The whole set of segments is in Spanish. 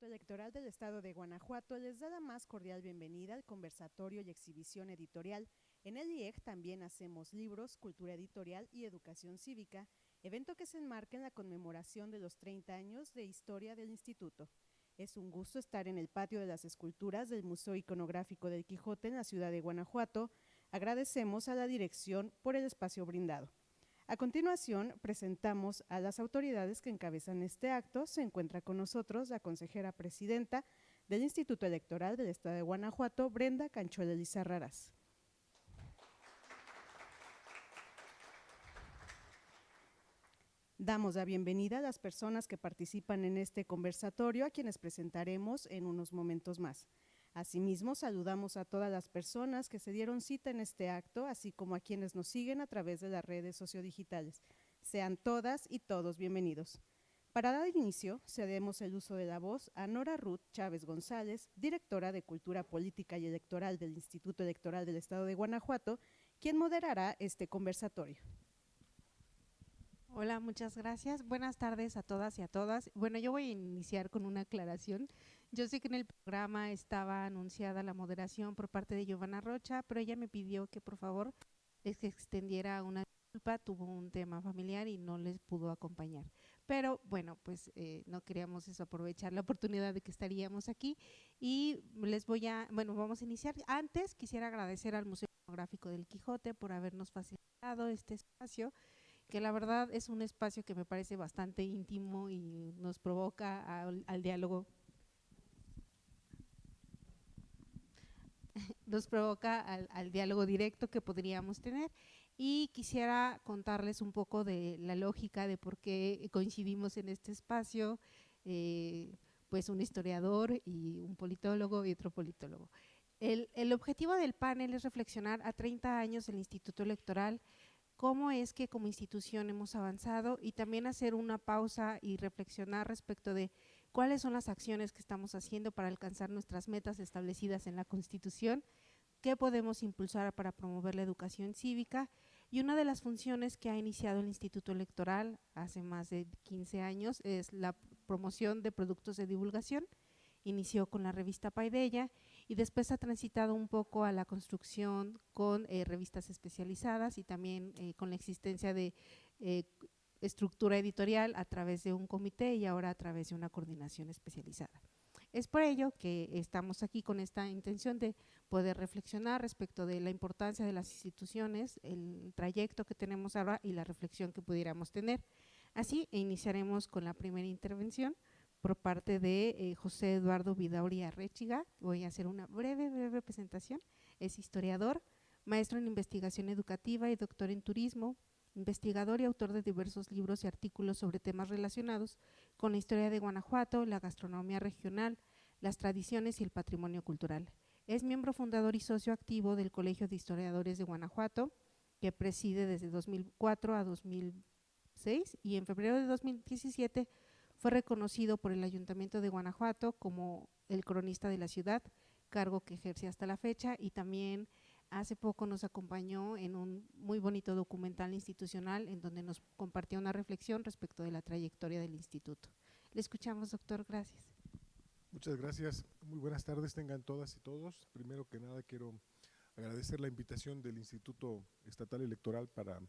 Instituto Electoral del Estado de Guanajuato les da la más cordial bienvenida al conversatorio y exhibición editorial. En el IEG también hacemos libros, cultura editorial y educación cívica, evento que se enmarca en la conmemoración de los 30 años de historia del instituto. Es un gusto estar en el patio de las esculturas del Museo Iconográfico del Quijote en la ciudad de Guanajuato. Agradecemos a la dirección por el espacio brindado. A continuación, presentamos a las autoridades que encabezan este acto. Se encuentra con nosotros la consejera presidenta del Instituto Electoral del Estado de Guanajuato, Brenda Canchuela Lizarrarás. Damos la bienvenida a las personas que participan en este conversatorio, a quienes presentaremos en unos momentos más. Asimismo, saludamos a todas las personas que se dieron cita en este acto, así como a quienes nos siguen a través de las redes sociodigitales. Sean todas y todos bienvenidos. Para dar inicio, cedemos el uso de la voz a Nora Ruth Chávez González, directora de Cultura Política y Electoral del Instituto Electoral del Estado de Guanajuato, quien moderará este conversatorio. Hola, muchas gracias. Buenas tardes a todas y a todas. Bueno, yo voy a iniciar con una aclaración. Yo sé que en el programa estaba anunciada la moderación por parte de Giovanna Rocha, pero ella me pidió que por favor les extendiera una disculpa, tuvo un tema familiar y no les pudo acompañar. Pero bueno, pues no queríamos eso, aprovechar la oportunidad de que estaríamos aquí y vamos a iniciar. Antes quisiera agradecer al Museo Etnográfico del Quijote por habernos facilitado este espacio, que la verdad es un espacio que me parece bastante íntimo y nos provoca al diálogo, al diálogo directo que podríamos tener. Y quisiera contarles un poco de la lógica de por qué coincidimos en este espacio, pues un historiador y un politólogo y otro politólogo. El objetivo del panel es reflexionar a 30 años del Instituto Electoral, cómo es que como institución hemos avanzado, y también hacer una pausa y reflexionar respecto de cuáles son las acciones que estamos haciendo para alcanzar nuestras metas establecidas en la Constitución, qué podemos impulsar para promover la educación cívica. Y una de las funciones que ha iniciado el Instituto Electoral hace más de 15 años es la promoción de productos de divulgación. Inició con la revista Paideia y después ha transitado un poco a la construcción con revistas especializadas y también con la existencia de estructura editorial a través de un comité y ahora a través de una coordinación especializada. Es por ello que estamos aquí con esta intención de poder reflexionar respecto de la importancia de las instituciones, el trayecto que tenemos ahora y la reflexión que pudiéramos tener. Así iniciaremos con la primera intervención por parte de José Eduardo Vidaurri Arrechiga. Voy a hacer una breve presentación. Es historiador, maestro en investigación educativa y doctor en turismo, investigador y autor de diversos libros y artículos sobre temas relacionados con la historia de Guanajuato, la gastronomía regional, las tradiciones y el patrimonio cultural. Es miembro fundador y socio activo del Colegio de Historiadores de Guanajuato, que preside desde 2004 a 2006, y en febrero de 2017 fue reconocido por el Ayuntamiento de Guanajuato como el cronista de la ciudad, cargo que ejerce hasta la fecha, y también hace poco nos acompañó en un muy bonito documental institucional en donde nos compartió una reflexión respecto de la trayectoria del instituto. Le escuchamos, doctor, gracias. Muchas gracias, muy buenas tardes tengan todas y todos. Primero que nada quiero agradecer la invitación del Instituto Estatal Electoral para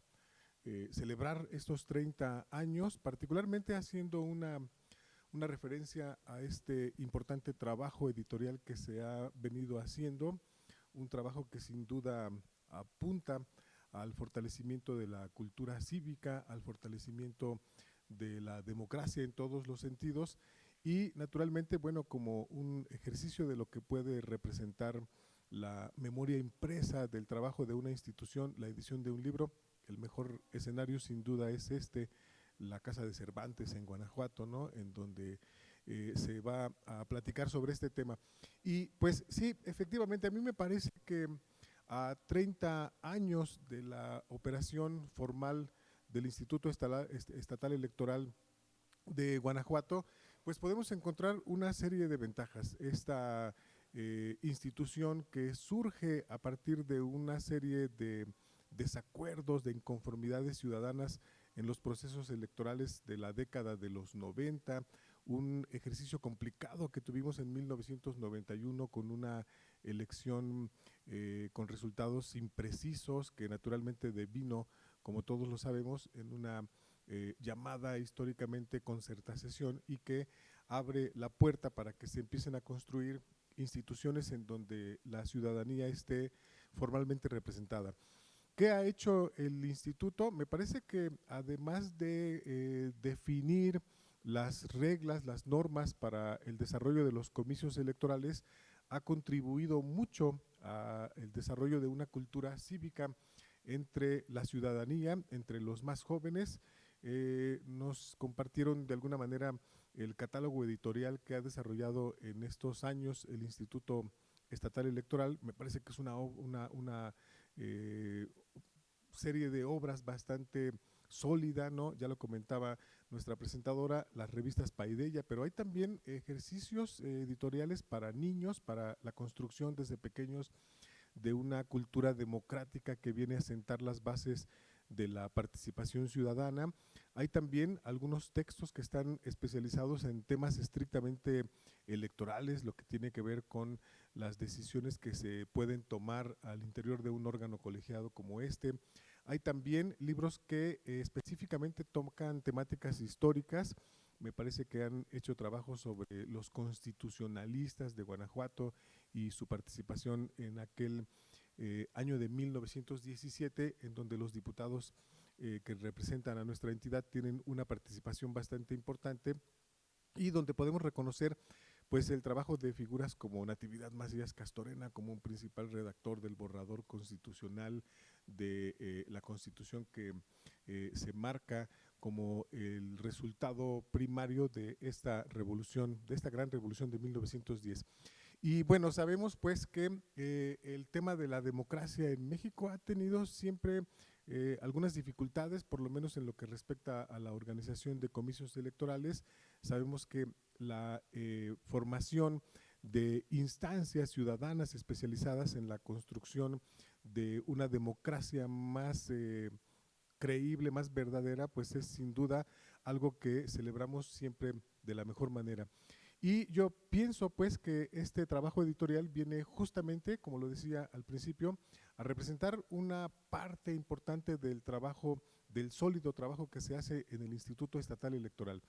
celebrar estos 30 años, particularmente haciendo una referencia a este importante trabajo editorial que se ha venido haciendo, un trabajo que sin duda apunta al fortalecimiento de la cultura cívica, al fortalecimiento de la democracia en todos los sentidos y naturalmente, bueno, como un ejercicio de lo que puede representar la memoria impresa del trabajo de una institución, la edición de un libro. El mejor escenario sin duda es la Casa de Cervantes en Guanajuato, ¿no? En donde se va a platicar sobre este tema. Y pues sí, efectivamente, a mí me parece que a 30 años de la operación formal del Instituto Estatal Electoral de Guanajuato, pues podemos encontrar una serie de ventajas. Esta institución que surge a partir de una serie de desacuerdos, de inconformidades ciudadanas en los procesos electorales de la década de los 90, un ejercicio complicado que tuvimos en 1991 con una elección con resultados imprecisos que naturalmente devino, como todos lo sabemos, en una llamada históricamente concertación y que abre la puerta para que se empiecen a construir instituciones en donde la ciudadanía esté formalmente representada. ¿Qué ha hecho el instituto? Me parece que además de definir las reglas, las normas para el desarrollo de los comicios electorales, ha contribuido mucho al desarrollo de una cultura cívica entre la ciudadanía, entre los más jóvenes. Nos compartieron de alguna manera el catálogo editorial que ha desarrollado en estos años el Instituto Estatal Electoral. Me parece que es una serie de obras bastante sólida, ¿no? Ya lo comentaba nuestra presentadora, las revistas Paideia, pero hay también ejercicios editoriales para niños, para la construcción desde pequeños de una cultura democrática que viene a sentar las bases de la participación ciudadana. Hay también algunos textos que están especializados en temas estrictamente electorales, lo que tiene que ver con las decisiones que se pueden tomar al interior de un órgano colegiado como este. Hay también libros que específicamente tocan temáticas históricas. Me parece que han hecho trabajos sobre los constitucionalistas de Guanajuato y su participación en aquel año de 1917, en donde los diputados que representan a nuestra entidad tienen una participación bastante importante y donde podemos reconocer pues el trabajo de figuras como Natividad Macías Castorena como un principal redactor del borrador constitucional de la Constitución que se marca como el resultado primario de esta revolución, de esta gran revolución de 1910. Y bueno, sabemos pues que el tema de la democracia en México ha tenido siempre algunas dificultades, por lo menos en lo que respecta a la organización de comicios electorales. Sabemos que la formación de instancias ciudadanas especializadas en la construcción de una democracia más creíble, más verdadera, pues es sin duda algo que celebramos siempre de la mejor manera. Y yo pienso pues que este trabajo editorial viene justamente, como lo decía al principio, a representar una parte importante del trabajo, del sólido trabajo que se hace en el Instituto Estatal Electoral.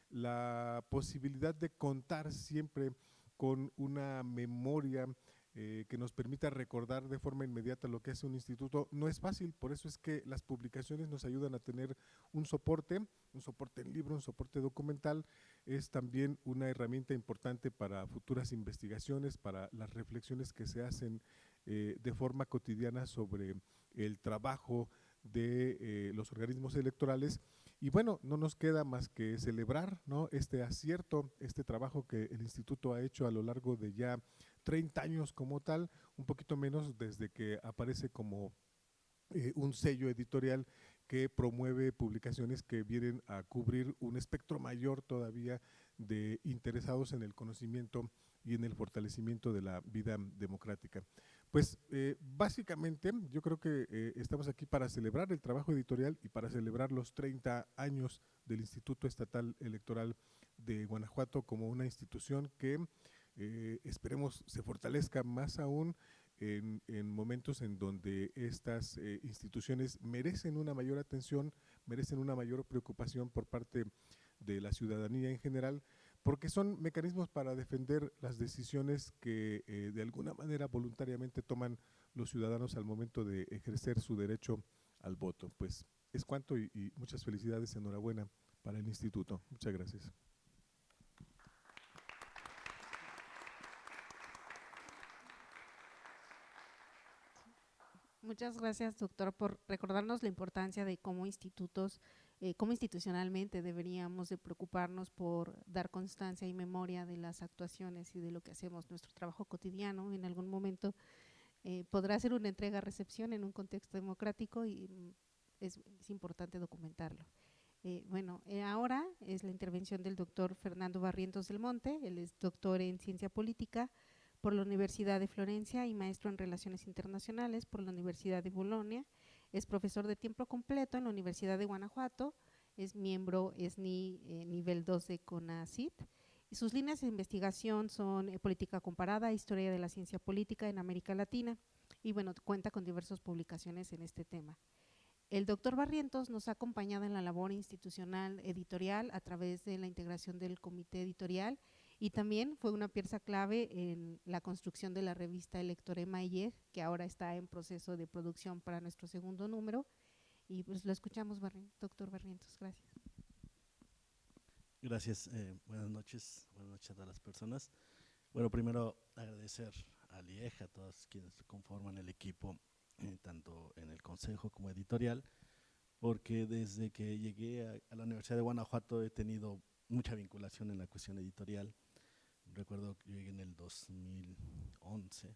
La posibilidad de contar siempre con una memoria que nos permita recordar de forma inmediata lo que es un instituto no es fácil, por eso es que las publicaciones nos ayudan a tener un soporte en libro, un soporte documental, es también una herramienta importante para futuras investigaciones, para las reflexiones que se hacen de forma cotidiana sobre el trabajo de los organismos electorales. Y bueno, no nos queda más que celebrar, ¿no?, este acierto, este trabajo que el instituto ha hecho a lo largo de ya 30 años como tal, un poquito menos desde que aparece como un sello editorial que promueve publicaciones que vienen a cubrir un espectro mayor todavía de interesados en el conocimiento y en el fortalecimiento de la vida democrática. Pues básicamente yo creo que estamos aquí para celebrar el trabajo editorial y para celebrar los 30 años del Instituto Estatal Electoral de Guanajuato como una institución que esperemos se fortalezca más aún en momentos en donde estas instituciones merecen una mayor atención, merecen una mayor preocupación por parte de la ciudadanía en general, porque son mecanismos para defender las decisiones que de alguna manera voluntariamente toman los ciudadanos al momento de ejercer su derecho al voto. Pues es cuanto y muchas felicidades, enhorabuena para el instituto. Muchas gracias. Muchas gracias, doctor, por recordarnos la importancia de cómo institutos, cómo institucionalmente deberíamos de preocuparnos por dar constancia y memoria de las actuaciones y de lo que hacemos, nuestro trabajo cotidiano. En algún momento podrá ser una entrega-recepción en un contexto democrático y es importante documentarlo. Bueno, ahora es la intervención del doctor Fernando Barrientos del Monte. Él es doctor en Ciencia Política por la Universidad de Florencia y maestro en Relaciones Internacionales por la Universidad de Bolonia. es profesor de tiempo completo en la Universidad de Guanajuato, es miembro SNI nivel 2 de CONACYT, y sus líneas de investigación son política comparada, historia de la ciencia política en América Latina, y bueno, cuenta con diversas publicaciones en este tema. El doctor Barrientos nos ha acompañado en la labor institucional editorial a través de la integración del comité editorial y también fue una pieza clave en la construcción de la revista Electorema IEG, que ahora está en proceso de producción para nuestro segundo número. Y pues lo escuchamos, doctor Barrientos. Gracias. Gracias, buenas noches a todas las personas. Bueno, primero agradecer al IEG, a todos quienes conforman el equipo, tanto en el consejo como editorial, porque desde que llegué a la Universidad de Guanajuato he tenido mucha vinculación en la cuestión editorial. Recuerdo que yo llegué en el 2011,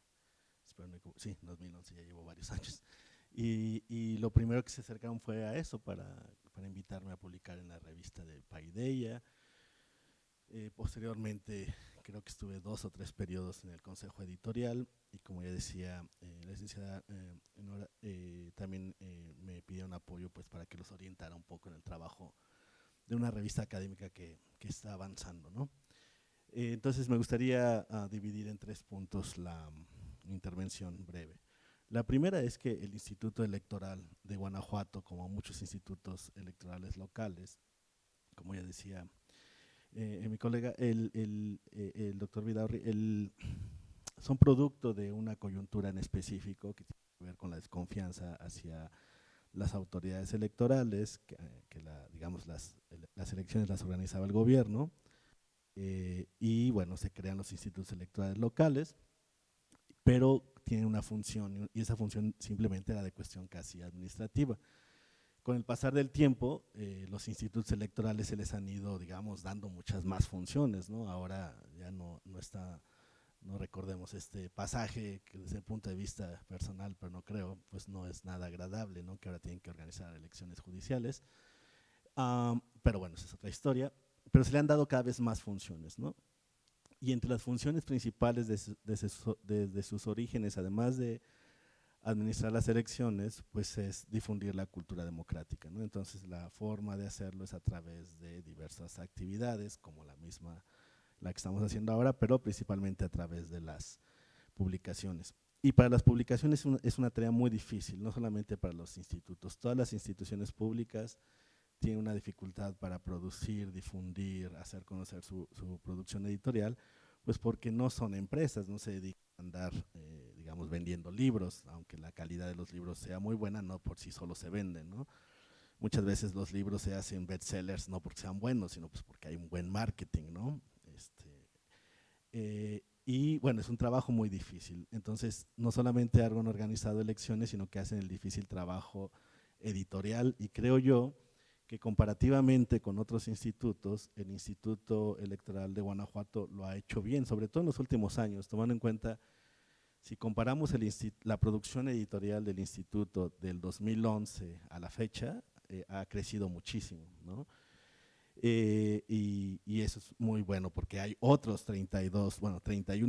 sí, 2011, ya llevo varios años, y lo primero que se acercaron fue a eso, para invitarme a publicar en la revista de Paideia. Posteriormente creo que estuve 2 o 3 periodos en el consejo editorial y como ya decía la licenciada Nora, también me pidieron apoyo pues para que los orientara un poco en el trabajo de una revista académica que está avanzando, ¿no? Entonces me gustaría dividir en 3 puntos la intervención breve. La primera es que el Instituto Electoral de Guanajuato, como muchos institutos electorales locales, como ya decía mi colega, el doctor Vidaurri, son producto de una coyuntura en específico que tiene que ver con la desconfianza hacia las autoridades electorales, digamos las elecciones las organizaba el gobierno, y bueno, se crean los institutos electorales locales, pero tienen una función, y esa función simplemente era de cuestión casi administrativa. Con el pasar del tiempo, los institutos electorales se les han ido, digamos, dando muchas más funciones, ¿no? Ahora ya no está, no recordemos este pasaje que desde el punto de vista personal, pero no creo, pues no es nada agradable, ¿no? Que ahora tienen que organizar elecciones judiciales, pero bueno, esa es otra historia, pero se le han dado cada vez más funciones, ¿no? Y entre las funciones principales desde sus orígenes, además de administrar las elecciones, pues es difundir la cultura democrática, ¿no? Entonces la forma de hacerlo es a través de diversas actividades, como la que estamos haciendo ahora, pero principalmente a través de las publicaciones. Y para las publicaciones es una tarea muy difícil, no solamente para los institutos, todas las instituciones públicas tienen una dificultad para producir, difundir, hacer conocer su producción editorial, pues porque no son empresas, no se dedican a andar, digamos, vendiendo libros, aunque la calidad de los libros sea muy buena, no por sí solo se venden, ¿no? Muchas veces los libros se hacen bestsellers no porque sean buenos, sino pues porque hay un buen marketing, ¿no? Y bueno, es un trabajo muy difícil. Entonces, no solamente han organizado elecciones, sino que hacen el difícil trabajo editorial, y creo yo que comparativamente con otros institutos, el Instituto Electoral de Guanajuato lo ha hecho bien, sobre todo en los últimos años, tomando en cuenta, si comparamos la producción editorial del instituto del 2011 a la fecha, ha crecido muchísimo, ¿no? Y eso es muy bueno porque hay otros 31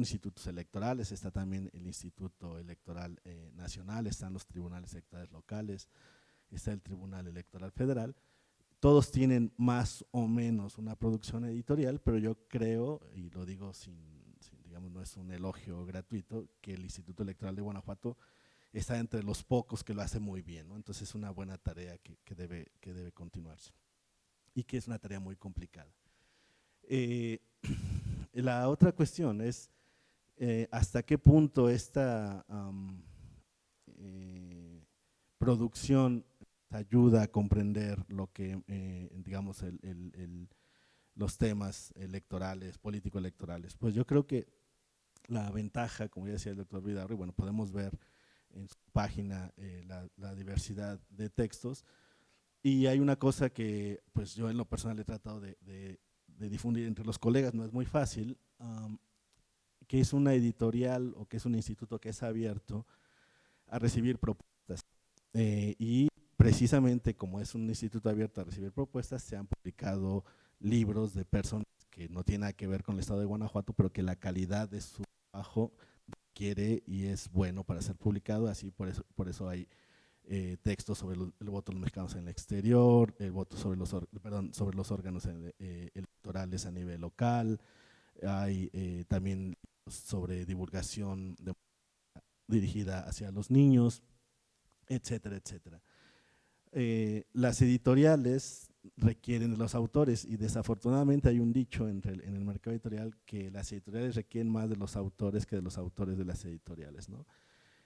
institutos electorales, está también el Instituto Electoral Nacional, están los tribunales electorales locales, está el Tribunal Electoral Federal. Todos tienen más o menos una producción editorial, pero yo creo, y lo digo digamos, no es un elogio gratuito, que el Instituto Electoral de Guanajuato está entre los pocos que lo hace muy bien, ¿no? Entonces es una buena tarea que debe continuarse y que es una tarea muy complicada. La otra cuestión es hasta qué punto esta producción ayuda a comprender lo que, digamos, los temas electorales, político-electorales. Pues yo creo que la ventaja, como ya decía el doctor Vidaurri, bueno, podemos ver en su página la diversidad de textos, y hay una cosa que pues yo en lo personal he tratado de difundir entre los colegas, no es muy fácil, que es una editorial o que es un instituto que es abierto a recibir propuestas, y precisamente como es un instituto abierto a recibir propuestas, se han publicado libros de personas que no tienen nada que ver con el estado de Guanajuato, pero que la calidad de su trabajo quiere y es bueno para ser publicado, así por eso hay textos sobre el voto de los mexicanos en el exterior, el voto sobre sobre los órganos electorales a nivel local, hay también sobre divulgación dirigida hacia los niños, etcétera, etcétera. Las editoriales requieren de los autores y desafortunadamente hay un dicho en el mercado editorial que las editoriales requieren más de los autores que de los autores de las editoriales, ¿no?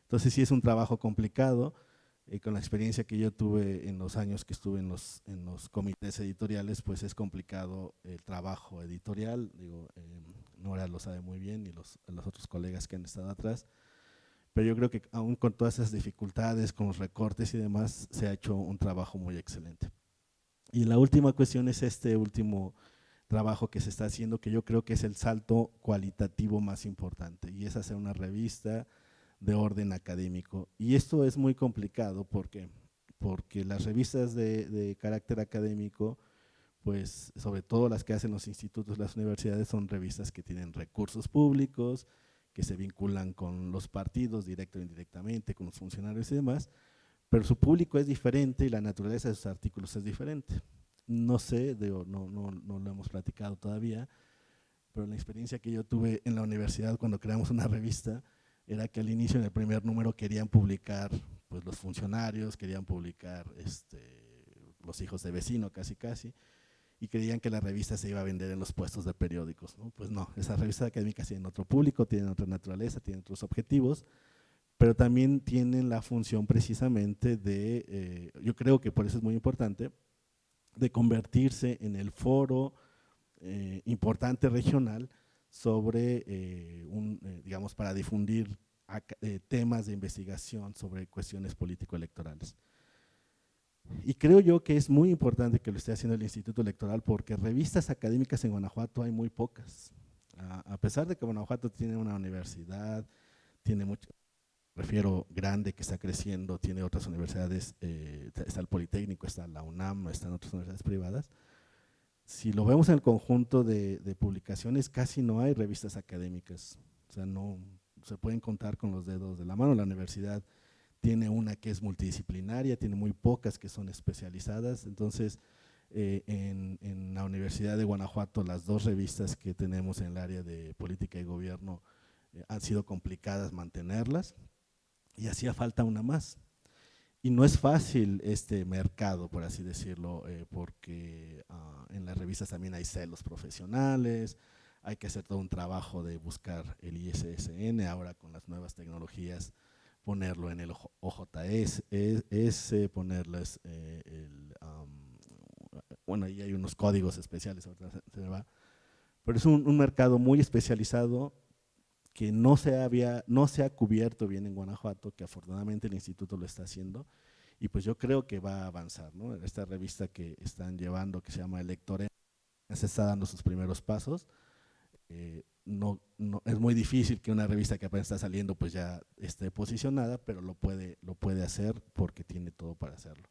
Entonces sí es un trabajo complicado. Con la experiencia que yo tuve en los años que estuve en los comités editoriales, pues es complicado el trabajo editorial, digo, Nora lo sabe muy bien y los otros colegas que han estado atrás, pero yo creo que aún con todas esas dificultades, con los recortes y demás, se ha hecho un trabajo muy excelente. Y la última cuestión es este último trabajo que se está haciendo, que yo creo que es el salto cualitativo más importante, y es hacer una revista de orden académico. Y esto es muy complicado porque las revistas de carácter académico, pues sobre todo las que hacen los institutos, las universidades, son revistas que tienen recursos públicos, que se vinculan con los partidos directo o indirectamente, con los funcionarios y demás, pero su público es diferente y la naturaleza de sus artículos es diferente. No sé, no lo hemos platicado todavía, pero la experiencia que yo tuve en la universidad cuando creamos una revista era que al inicio, en el primer número, querían publicar pues los funcionarios, querían publicar los hijos de vecino casi, y creían que la revista se iba a vender en los puestos de periódicos, ¿no? Pues no, esas revistas académicas tienen otro público, tienen otra naturaleza, tienen otros objetivos, pero también tienen la función precisamente de, yo creo que por eso es muy importante, de convertirse en el foro importante regional sobre, digamos, para difundir temas de investigación sobre cuestiones político-electorales. Y creo yo que es muy importante que lo esté haciendo el Instituto Electoral, porque revistas académicas en Guanajuato hay muy pocas. A pesar de que Guanajuato tiene una universidad, tiene mucho, refiero grande, que está creciendo, tiene otras universidades, está el Politécnico, está la UNAM, están otras universidades privadas. Si lo vemos en el conjunto de publicaciones, casi no hay revistas académicas, o sea, no se pueden contar con los dedos de la mano. La universidad tiene una que es multidisciplinaria, tiene muy pocas que son especializadas. Entonces, en la Universidad de Guanajuato, las dos revistas que tenemos en el área de política y gobierno han sido complicadas mantenerlas, y hacía falta una más. Y no es fácil este mercado, por así decirlo, porque en las revistas también hay celos profesionales, hay que hacer todo un trabajo de buscar el ISSN, ahora con las nuevas tecnologías, ponerlo en el OJS, ponerles bueno, ahí hay unos códigos especiales, pero es un mercado muy especializado que no se ha cubierto bien en Guanajuato, que afortunadamente el instituto lo está haciendo, y pues yo creo que va a avanzar, ¿no? Esta revista que están llevando, que se llama Electorem, se está dando sus primeros pasos. No, es muy difícil que una revista que apenas está saliendo pues ya esté posicionada, pero lo puede hacer porque tiene todo para hacerlo.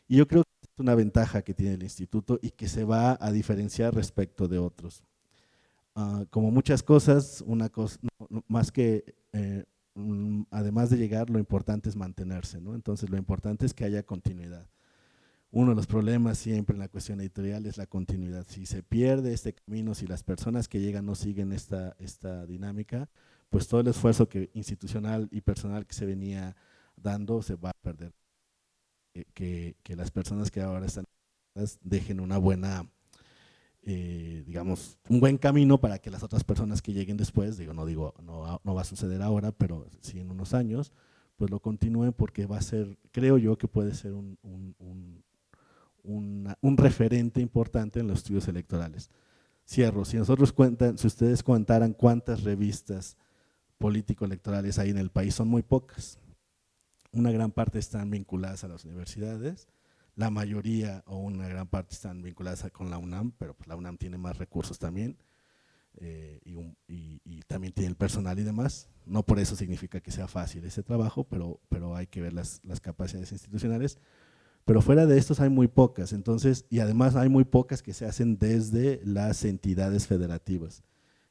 Y yo creo que es una ventaja que tiene el instituto y que se va a diferenciar respecto de otros. Como muchas cosas, una cosa más que, además de llegar, lo importante es mantenerse, ¿no? Entonces lo importante es que haya continuidad. Uno de los problemas siempre en la cuestión editorial es la continuidad. Si se pierde este camino, si las personas que llegan no siguen esta dinámica, pues todo el esfuerzo institucional y personal que se venía dando se va a perder. Que las personas que ahora están dejen una buena, digamos, un buen camino para que las otras personas que lleguen después, no va a suceder ahora, pero sí en unos años, pues lo continúen, porque va a ser, creo yo que puede ser un referente importante en los estudios electorales. Cierro, si ustedes contaran cuántas revistas político-electorales hay en el país, son muy pocas. Una gran parte están vinculadas a las universidades, la mayoría o una gran parte están vinculadas con la UNAM, pero pues la UNAM tiene más recursos también, y también tiene el personal y demás. No por eso significa que sea fácil ese trabajo, pero hay que ver las capacidades institucionales. Pero fuera de estos hay muy pocas, entonces, y además hay muy pocas que se hacen desde las entidades federativas.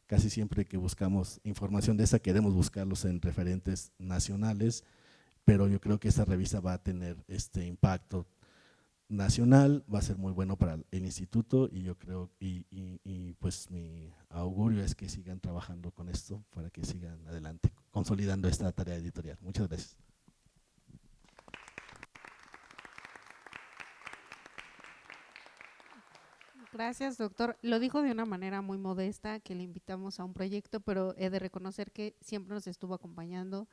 Casi siempre que buscamos información de esa, queremos buscarlos en referentes nacionales, pero yo creo que esta revista va a tener este impacto nacional, va a ser muy bueno para el instituto, y yo creo, y pues mi augurio es que sigan trabajando con esto para que sigan adelante, consolidando esta tarea editorial. Muchas gracias. Gracias, doctor. Lo dijo de una manera muy modesta, que le invitamos a un proyecto, pero he de reconocer que siempre nos estuvo acompañando.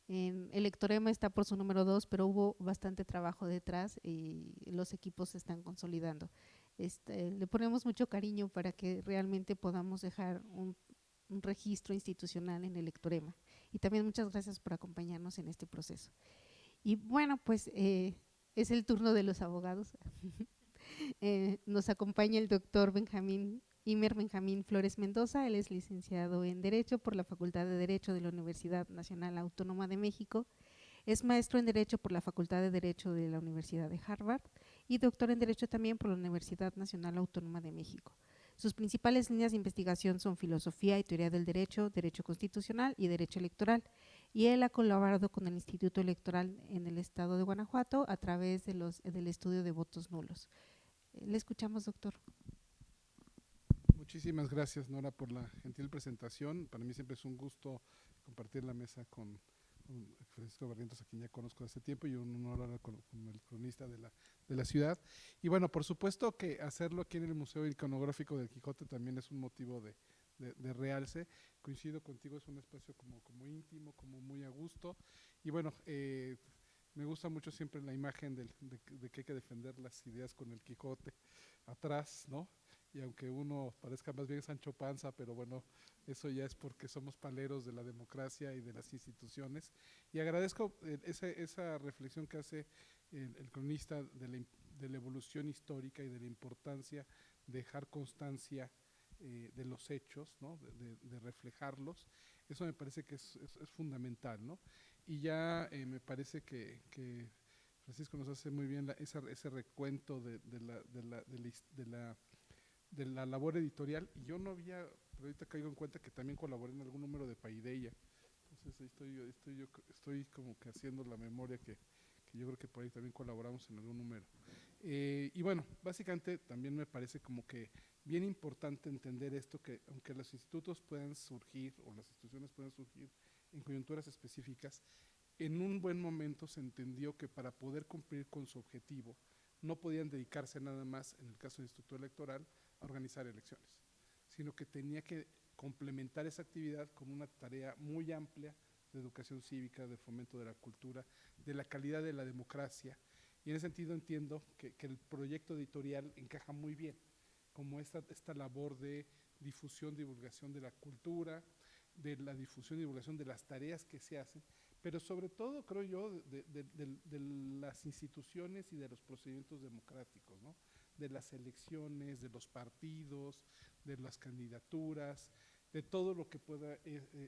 El Lectorema está por su número 2, pero hubo bastante trabajo detrás y los equipos se están consolidando. Le ponemos mucho cariño para que realmente podamos dejar un registro institucional en el Lectorema. Y también muchas gracias por acompañarnos en este proceso. Y bueno, pues es el turno de los abogados. Nos acompaña el doctor Imer Benjamín Flores Mendoza. Él es licenciado en Derecho por la Facultad de Derecho de la Universidad Nacional Autónoma de México. Es maestro en Derecho por la Facultad de Derecho de la Universidad de Harvard y doctor en Derecho también por la Universidad Nacional Autónoma de México. Sus principales líneas de investigación son filosofía y teoría del derecho, derecho constitucional y derecho electoral. Y él ha colaborado con el Instituto Electoral en el estado de Guanajuato a través del estudio de votos nulos. Le escuchamos, doctor. Muchísimas gracias, Nora, por la gentil presentación. Para mí siempre es un gusto compartir la mesa con Francisco Barrientos, a quien ya conozco hace tiempo, y un honor ahora con el cronista de la ciudad. Y bueno, por supuesto que hacerlo aquí en el Museo Iconográfico del Quijote también es un motivo de realce. Coincido contigo, es un espacio como íntimo, como muy a gusto. Y bueno, me gusta mucho siempre la imagen de que hay que defender las ideas con el Quijote atrás, ¿no? Y aunque uno parezca más bien Sancho Panza, pero bueno, eso ya es porque somos paleros de la democracia y de las instituciones. Y agradezco esa reflexión que hace el cronista de la evolución histórica y de la importancia de dejar constancia de los hechos, ¿no? de reflejarlos. Eso me parece que es fundamental, ¿no? Y ya me parece que Francisco nos hace muy bien ese recuento de la labor editorial, y yo no había, pero ahorita caigo en cuenta que también colaboré en algún número de Paideia. Entonces estoy como que haciendo la memoria que yo creo que por ahí también colaboramos en algún número. Y bueno, básicamente también me parece como que bien importante entender esto, que aunque los institutos puedan surgir o las instituciones puedan surgir en coyunturas específicas, en un buen momento se entendió que para poder cumplir con su objetivo no podían dedicarse nada más, en el caso del Instituto Electoral, a organizar elecciones, sino que tenía que complementar esa actividad con una tarea muy amplia de educación cívica, de fomento de la cultura, de la calidad de la democracia. Y en ese sentido entiendo que el proyecto editorial encaja muy bien, como esta labor de difusión, divulgación de la cultura, de la difusión y divulgación de las tareas que se hacen, pero sobre todo, creo yo, de las instituciones y de los procedimientos democráticos, ¿no? De las elecciones, de los partidos, de las candidaturas, de todo lo que pueda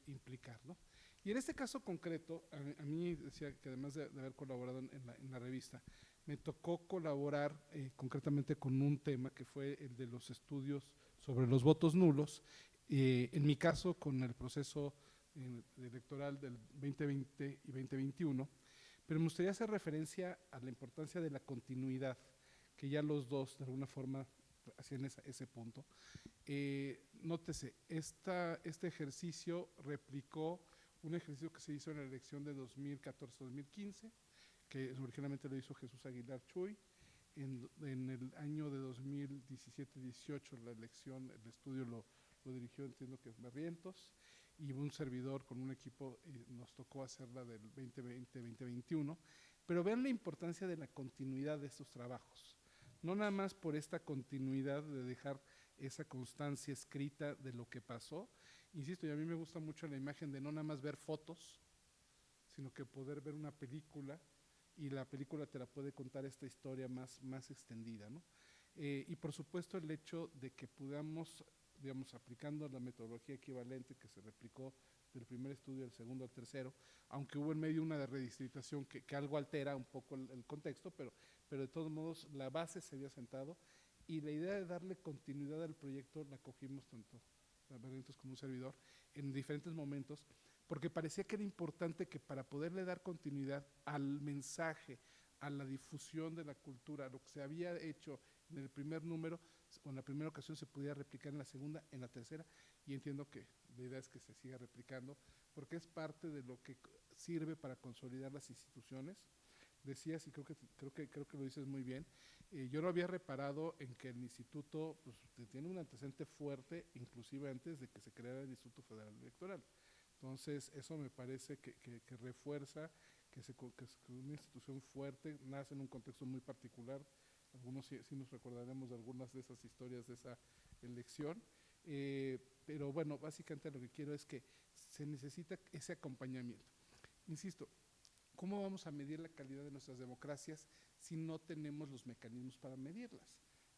implicar, ¿no? Y en este caso concreto, a mí decía que además de haber colaborado en la revista, me tocó colaborar concretamente con un tema que fue el de los estudios sobre los votos nulos, en mi caso con el proceso electoral del 2020 y 2021, pero me gustaría hacer referencia a la importancia de la continuidad, que ya los dos de alguna forma hacían ese punto. Nótese, este ejercicio replicó un ejercicio que se hizo en la elección de 2014-2015, que originalmente lo hizo Jesús Aguilar Chuy. En el año de 2017-18 la elección, el estudio lo dirigió, entiendo que Barrientos, y un servidor con un equipo nos tocó hacerla del 2020-2021, pero vean la importancia de la continuidad de estos trabajos, no nada más por esta continuidad de dejar esa constancia escrita de lo que pasó, insisto, y a mí me gusta mucho la imagen de no nada más ver fotos, sino que poder ver una película, y la película te la puede contar esta historia más extendida, ¿no? Y por supuesto el hecho de que podamos, digamos, aplicando la metodología equivalente que se replicó del primer estudio al segundo al tercero, aunque hubo en medio una de redistribución que algo altera un poco el contexto, pero de todos modos la base se había sentado, y la idea de darle continuidad al proyecto la cogimos tanto Barrientos como un servidor en diferentes momentos, porque parecía que era importante que para poderle dar continuidad al mensaje, a la difusión de la cultura, lo que se había hecho en el primer número, o en la primera ocasión se pudiera replicar en la segunda, en la tercera, y entiendo que la idea es que se siga replicando, porque es parte de lo que sirve para consolidar las instituciones. Decías, y creo que lo dices muy bien, yo no había reparado en que el instituto pues, tiene un antecedente fuerte, inclusive antes de que se creara el Instituto Federal Electoral. Entonces, eso me parece que refuerza que es una institución fuerte, nace en un contexto muy particular. Algunos sí nos recordaremos de algunas de esas historias de esa elección. Pero bueno, básicamente lo que quiero es que se necesita ese acompañamiento. Insisto, ¿cómo vamos a medir la calidad de nuestras democracias si no tenemos los mecanismos para medirlas?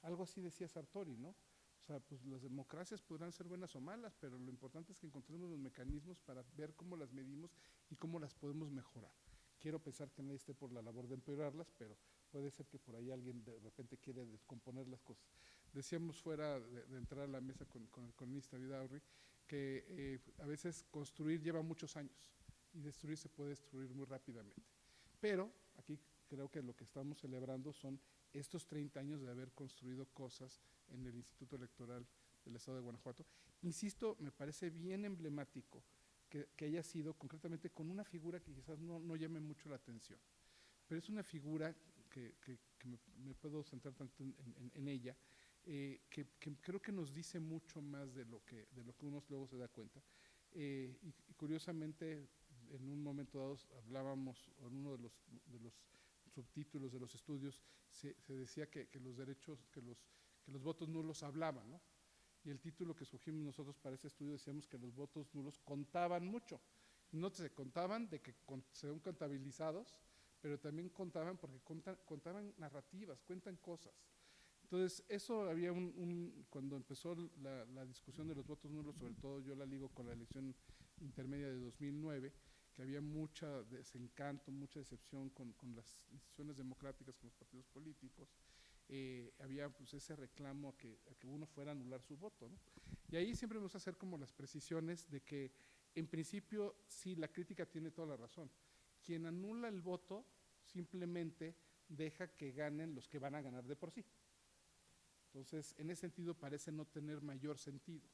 Algo así decía Sartori, ¿no? O sea, pues las democracias podrán ser buenas o malas, pero lo importante es que encontremos los mecanismos para ver cómo las medimos y cómo las podemos mejorar. Quiero pensar que nadie esté por la labor de empeorarlas, pero puede ser que por ahí alguien de repente quiere descomponer las cosas. Decíamos fuera de entrar a la mesa con el economista Vidaurri que a veces construir lleva muchos años y destruir se puede destruir muy rápidamente. Pero aquí creo que lo que estamos celebrando son estos 30 años de haber construido cosas en el Instituto Electoral del Estado de Guanajuato. Insisto, me parece bien emblemático que haya sido concretamente con una figura que quizás no llame mucho la atención, pero es una figura que me puedo centrar tanto en ella, que creo que nos dice mucho más de lo que uno luego se da cuenta. Y curiosamente, en un momento dado hablábamos, en uno de los subtítulos de los estudios, se decía que los derechos, que los votos nulos hablaban, ¿no? Y el título que escogimos nosotros para ese estudio decíamos que los votos nulos contaban mucho. No se contaban de que sean contabilizados, pero también contaban porque contaban narrativas, cuentan cosas. Entonces, eso había cuando empezó la discusión de los votos nulos, sobre todo yo la ligo con la elección intermedia de 2009, que había mucho desencanto, mucha decepción con las instituciones democráticas, con los partidos políticos. Había pues ese reclamo a que uno fuera a anular su voto, ¿no? Y ahí siempre vamos a hacer como las precisiones de que en principio sí, la crítica tiene toda la razón. Quien anula el voto simplemente deja que ganen los que van a ganar de por sí. Entonces, en ese sentido parece no tener mayor sentido.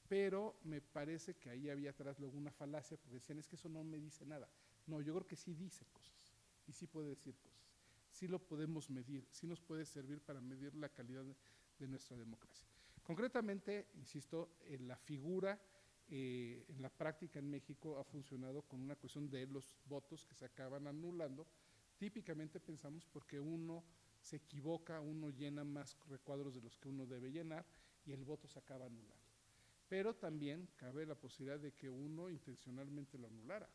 Pero me parece que ahí había atrás luego una falacia, porque decían, es que eso no me dice nada. No, yo creo que sí dice cosas, y sí puede decir cosas. Sí lo podemos medir, sí nos puede servir para medir la calidad de nuestra democracia. Concretamente, insisto, en la figura, en la práctica en México ha funcionado con una cuestión de los votos que se acaban anulando. Típicamente pensamos porque uno se equivoca, uno llena más recuadros de los que uno debe llenar y el voto se acaba anulando. Pero también cabe la posibilidad de que uno intencionalmente lo anulara.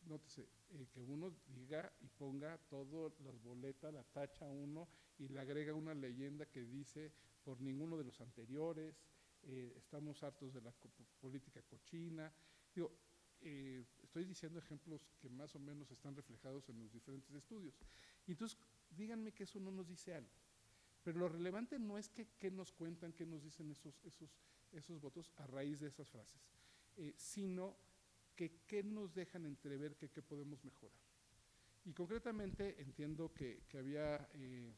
Nótese, que uno diga y ponga todas las boletas, la tacha a uno y le agrega una leyenda que dice por ninguno de los anteriores, estamos hartos de la política cochina. Digo, estoy diciendo ejemplos que más o menos están reflejados en los diferentes estudios. Y entonces, díganme que eso no nos dice algo. Pero lo relevante no es que nos cuentan, qué nos dicen esos votos a raíz de esas frases, sino que nos dejan entrever qué podemos mejorar. Y concretamente entiendo que había el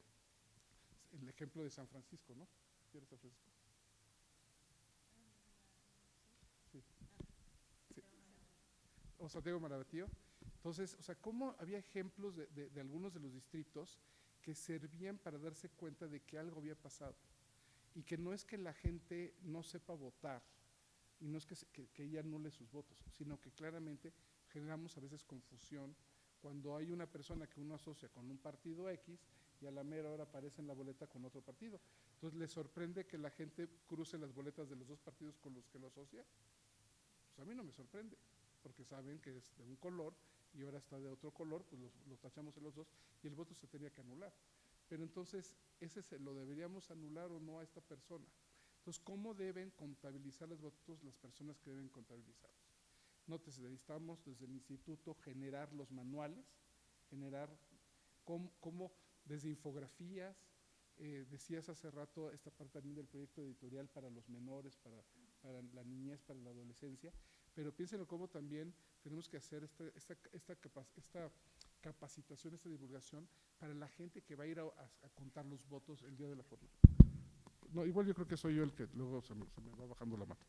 ejemplo de San Francisco, ¿no? ¿Sí era San Francisco? Sí. Sí. O Santiago Marabatío. Entonces, o sea, cómo había ejemplos de algunos de los distritos que servían para darse cuenta de que algo había pasado y que no es que la gente no sepa votar y no es que ella anule sus votos, sino que claramente generamos a veces confusión cuando hay una persona que uno asocia con un partido X y a la mera hora aparece en la boleta con otro partido. Entonces, ¿les sorprende que la gente cruce las boletas de los dos partidos con los que lo asocia? Pues a mí no me sorprende, porque saben que es de un color y ahora está de otro color, pues lo tachamos en los dos y el voto se tenía que anular. Pero entonces, ¿ese lo deberíamos anular o no a esta persona? Entonces, ¿cómo deben contabilizar los votos las personas que deben contabilizarlos? Nótese, necesitamos desde el instituto generar los manuales, generar cómo desde infografías, decías hace rato esta parte también del proyecto editorial para los menores, para la niñez, para la adolescencia, pero piénsenlo como también tenemos que hacer esta capacitación, esta divulgación para la gente que va a ir a contar los votos el día de la forma. No, igual yo creo que soy yo el que luego se me va bajando la mano.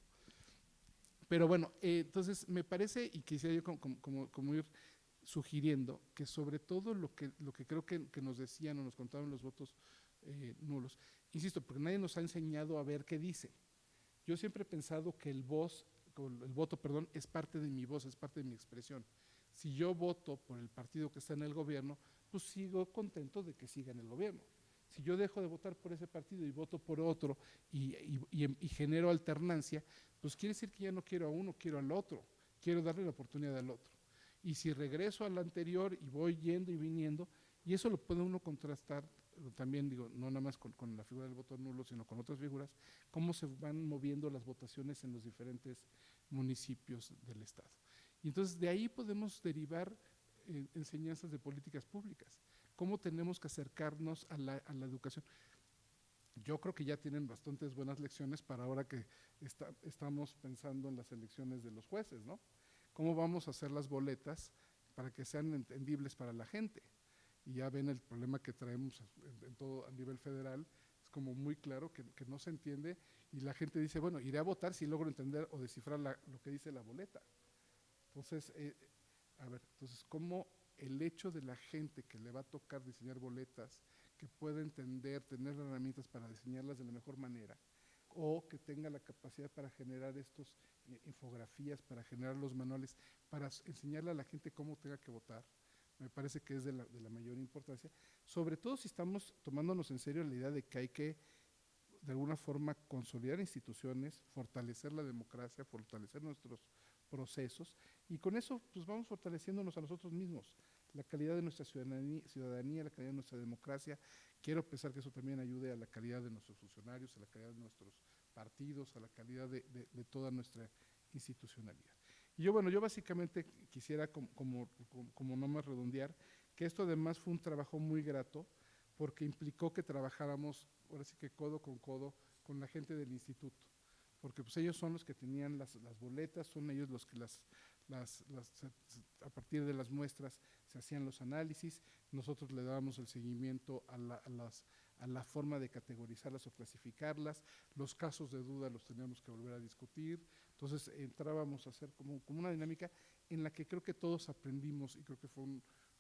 Pero bueno, entonces me parece, y quisiera yo como ir sugiriendo, que sobre todo lo que creo que nos decían o nos contaron los votos nulos, insisto, porque nadie nos ha enseñado a ver qué dice. Yo siempre he pensado que el voto, es parte de mi voz, es parte de mi expresión. Si yo voto por el partido que está en el gobierno, pues sigo contento de que siga en el gobierno. Si yo dejo de votar por ese partido y voto por otro y genero alternancia, pues quiere decir que ya no quiero a uno, quiero al otro, quiero darle la oportunidad al otro. Y si regreso al anterior y voy yendo y viniendo, y eso lo puede uno contrastar también, digo, no nada más con la figura del voto nulo, sino con otras figuras, cómo se van moviendo las votaciones en los diferentes municipios del estado. Y entonces de ahí podemos derivar enseñanzas de políticas públicas, cómo tenemos que acercarnos a la educación. Yo creo que ya tienen bastantes buenas lecciones para ahora que estamos pensando en las elecciones de los jueces, ¿no? ¿Cómo vamos a hacer las boletas para que sean entendibles para la gente? Y ya ven el problema que traemos en todo a nivel federal, es como muy claro que no se entiende y la gente dice, bueno, iré a votar si logro entender o descifrar lo que dice la boleta. Entonces, entonces, ¿cómo el hecho de la gente que le va a tocar diseñar boletas, que pueda entender, tener herramientas para diseñarlas de la mejor manera, o que tenga la capacidad para generar estos infografías, para generar los manuales, para enseñarle a la gente cómo tenga que votar, me parece que es de la mayor importancia, sobre todo si estamos tomándonos en serio la idea de que hay que de alguna forma consolidar instituciones, fortalecer la democracia, fortalecer nuestros procesos, y con eso pues vamos fortaleciéndonos a nosotros mismos, la calidad de nuestra ciudadanía, la calidad de nuestra democracia. Quiero pensar que eso también ayude a la calidad de nuestros funcionarios, a la calidad de nuestros partidos, a la calidad de toda nuestra institucionalidad. Y yo básicamente quisiera como no más redondear, que esto además fue un trabajo muy grato, porque implicó que trabajáramos, ahora sí que codo con la gente del instituto, porque pues ellos son los que tenían las boletas, son ellos los que a partir de las muestras se hacían los análisis, nosotros le dábamos el seguimiento a la forma de categorizarlas o clasificarlas, los casos de duda los teníamos que volver a discutir, entonces entrábamos a hacer como una dinámica en la que creo que todos aprendimos y creo que fue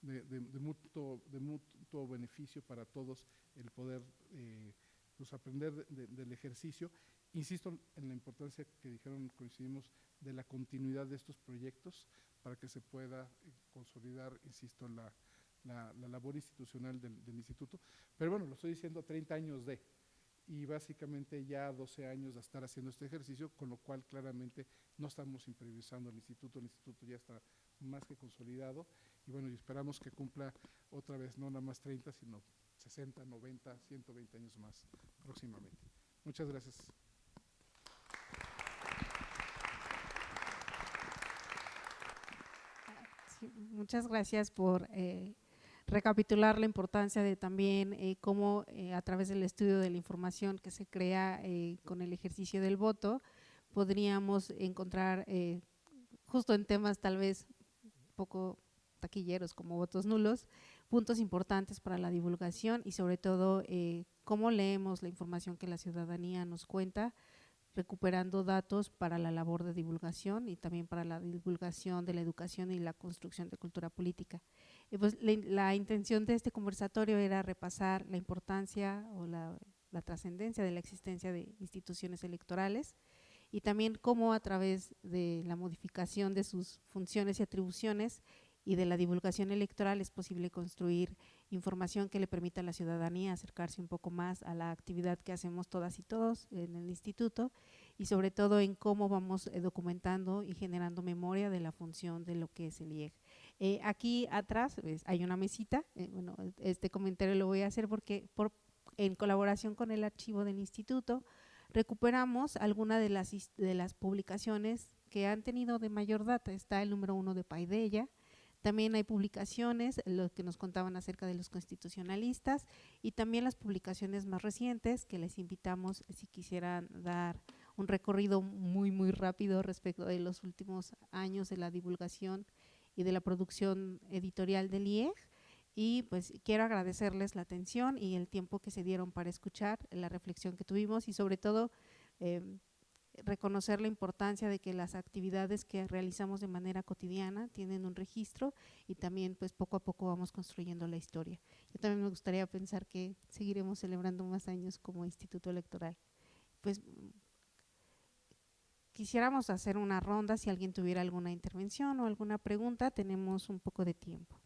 de mutuo beneficio para todos el poder pues aprender del ejercicio. Insisto en la importancia que dijeron, coincidimos, de la continuidad de estos proyectos para que se pueda consolidar, insisto, la labor institucional del instituto. Pero bueno, lo estoy diciendo 30 años y básicamente ya 12 años de estar haciendo este ejercicio, con lo cual claramente no estamos improvisando el instituto ya está más que consolidado y bueno, y esperamos que cumpla otra vez, no nada más 30, sino 60, 90, 120 años más próximamente. Muchas gracias. Sí, muchas gracias por recapitular la importancia de también cómo a través del estudio de la información que se crea con el ejercicio del voto, podríamos encontrar justo en temas tal vez poco taquilleros como votos nulos, puntos importantes para la divulgación y sobre todo cómo leemos la información que la ciudadanía nos cuenta, recuperando datos para la labor de divulgación y también para la divulgación de la educación y la construcción de cultura política. Pues la intención de este conversatorio era repasar la importancia o la trascendencia de la existencia de instituciones electorales y también cómo a través de la modificación de sus funciones y atribuciones y de la divulgación electoral es posible construir información que le permita a la ciudadanía acercarse un poco más a la actividad que hacemos todas y todos en el instituto y sobre todo en cómo vamos documentando y generando memoria de la función de lo que es el IEG. Aquí atrás hay una mesita, bueno, este comentario lo voy a hacer porque en colaboración con el archivo del instituto recuperamos algunas de las publicaciones que han tenido de mayor data. Está el número 1 de Paideia. También hay publicaciones, los que nos contaban acerca de los constitucionalistas y también las publicaciones más recientes que les invitamos si quisieran dar un recorrido muy rápido respecto de los últimos años de la divulgación y de la producción editorial del IEG. Y pues quiero agradecerles la atención y el tiempo que se dieron para escuchar, la reflexión que tuvimos y sobre todo reconocer la importancia de que las actividades que realizamos de manera cotidiana tienen un registro y también pues poco a poco vamos construyendo la historia. Yo también me gustaría pensar que seguiremos celebrando más años como Instituto Electoral. Pues quisiéramos hacer una ronda, si alguien tuviera alguna intervención o alguna pregunta, tenemos un poco de tiempo.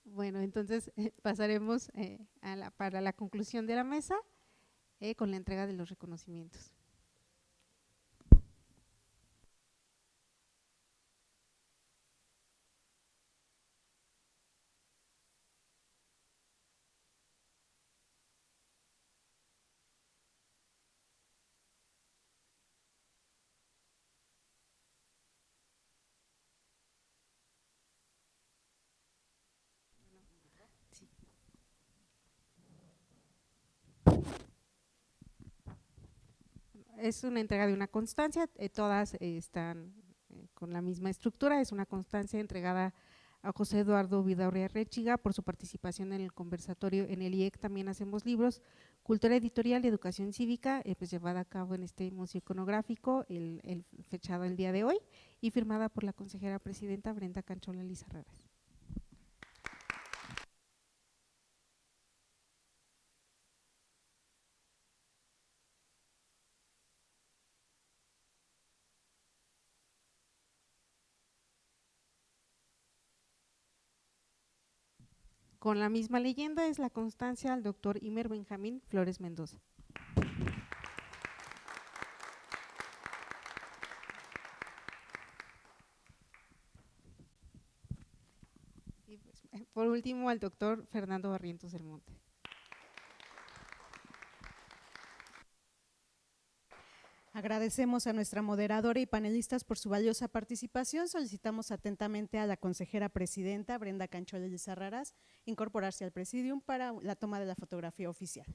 Bueno, entonces pasaremos para la conclusión de la mesa con la entrega de los reconocimientos. Es una entrega de una constancia, todas están con la misma estructura, es una constancia entregada a José Eduardo Vidaurre Rechiga por su participación en el conversatorio en el IEC. También hacemos libros, cultura editorial y educación cívica, pues llevada a cabo en este museo iconográfico, fechado el día de hoy y firmada por la consejera presidenta Brenda Canchola Lizarraras. Con la misma leyenda es la constancia al doctor Imer Benjamín Flores Mendoza. Y pues, por último, al doctor Fernando Barrientos del Monte. Agradecemos a nuestra moderadora y panelistas por su valiosa participación. Solicitamos atentamente a la consejera presidenta Brenda Canchola Lizarraras incorporarse al presidium para la toma de la fotografía oficial.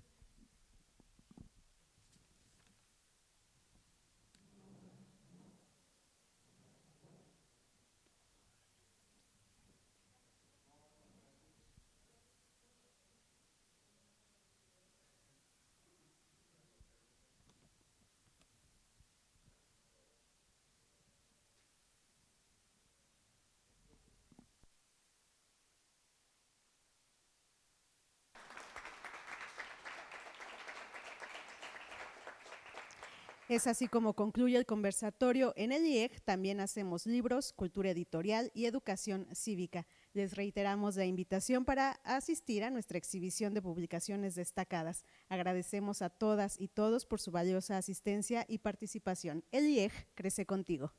Es así como concluye el conversatorio. En el IEG también hacemos libros, cultura editorial y educación cívica. Les reiteramos la invitación para asistir a nuestra exhibición de publicaciones destacadas. Agradecemos a todas y todos por su valiosa asistencia y participación. El IEG crece contigo.